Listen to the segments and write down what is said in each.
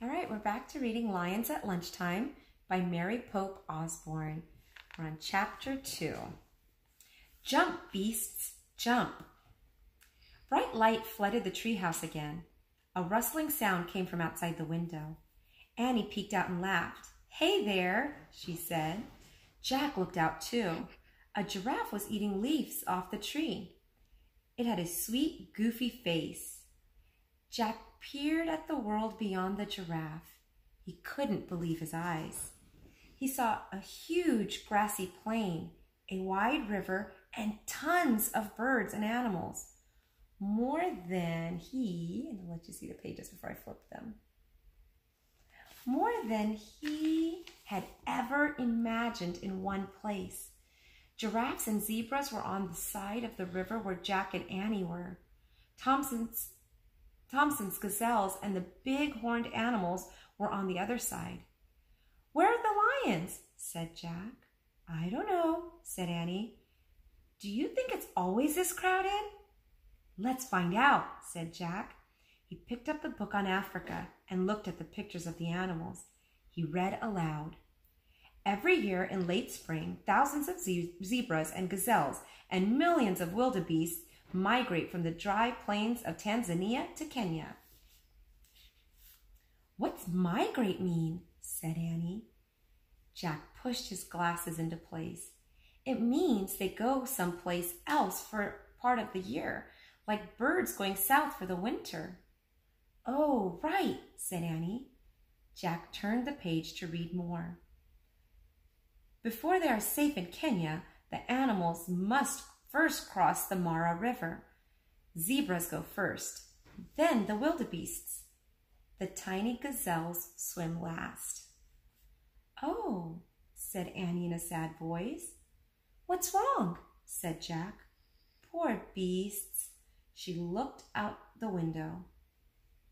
All right, we're back to reading Lions at Lunchtime by Mary Pope Osborne. We're on Chapter 2. Jump, beasts, jump. Bright light flooded the treehouse again. A rustling sound came from outside the window. Annie peeked out and laughed. "Hey there," she said. Jack looked out too. A giraffe was eating leaves off the tree. It had a sweet, goofy face. Jack peered at the world beyond the giraffe. He couldn't believe his eyes. He saw a huge grassy plain, a wide river, and tons of birds and animals. More than he, and I'll let you see the pages before I flip them, more than he had ever imagined in one place. Giraffes and zebras were on the side of the river where Jack and Annie were. Thompson's gazelles and the big horned animals were on the other side. "Where are the lions?" said Jack. "I don't know," said Annie. "Do you think it's always this crowded?" "Let's find out," said Jack. He picked up the book on Africa and looked at the pictures of the animals. He read aloud. "Every year in late spring, thousands of zebras and gazelles and millions of wildebeests migrate from the dry plains of Tanzania to Kenya." "What's migrate mean?" said Annie. Jack pushed his glasses into place. "It means they go someplace else for part of the year, like birds going south for the winter." "Oh, right," said Annie. Jack turned the page to read more. "Before they are safe in Kenya, the animals must first cross the Mara River. Zebras go first, then the wildebeests. The tiny gazelles swim last." "Oh," said Annie in a sad voice. "What's wrong?" said Jack. "Poor beasts." She looked out the window.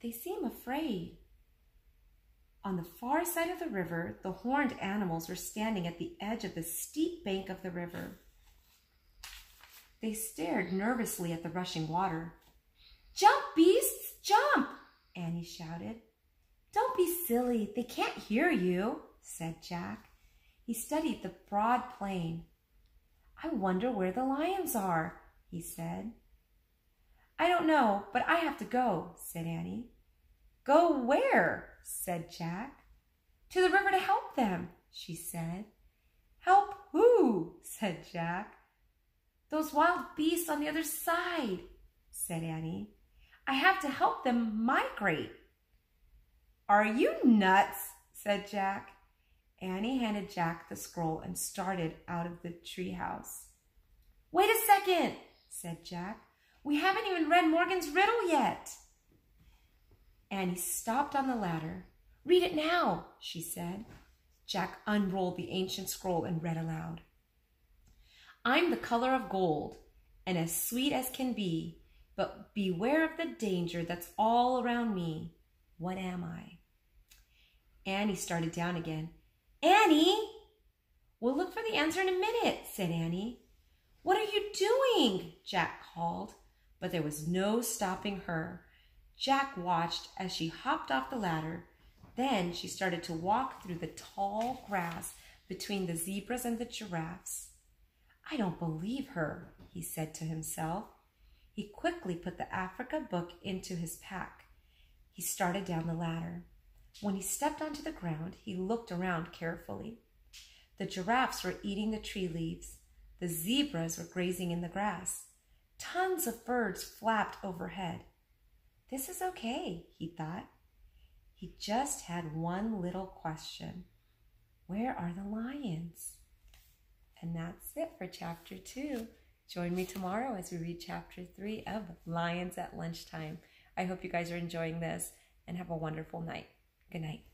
"They seem afraid." On the far side of the river, the horned animals were standing at the edge of the steep bank of the river. They stared nervously at the rushing water. "Jump, beasts, jump!" Annie shouted. "Don't be silly, they can't hear you," said Jack. He studied the broad plain. "I wonder where the lions are," he said. "I don't know, but I have to go," said Annie. "Go where?" said Jack. "To the river to help them," she said. "Help who?" said Jack. "Those wild beasts on the other side," said Annie. "I have to help them migrate." "Are you nuts?" said Jack. Annie handed Jack the scroll and started out of the treehouse. "Wait a second," said Jack. "We haven't even read Morgan's riddle yet." Annie stopped on the ladder. "Read it now," she said. Jack unrolled the ancient scroll and read aloud. "I'm the color of gold and as sweet as can be, but beware of the danger that's all around me. What am I?" Annie started down again. "Annie!" "We'll look for the answer in a minute," said Annie. "What are you doing?" Jack called, but there was no stopping her. Jack watched as she hopped off the ladder. Then she started to walk through the tall grass between the zebras and the giraffes. "I don't believe her," he said to himself. He quickly put the Africa book into his pack. He started down the ladder. When he stepped onto the ground, he looked around carefully. The giraffes were eating the tree leaves. The zebras were grazing in the grass. Tons of birds flapped overhead. This is okay, he thought. He just had one little question. Where are the lions? And that's it for Chapter 2. Join me tomorrow as we read Chapter 3 of Lions at Lunchtime. I hope you guys are enjoying this and have a wonderful night. Good night.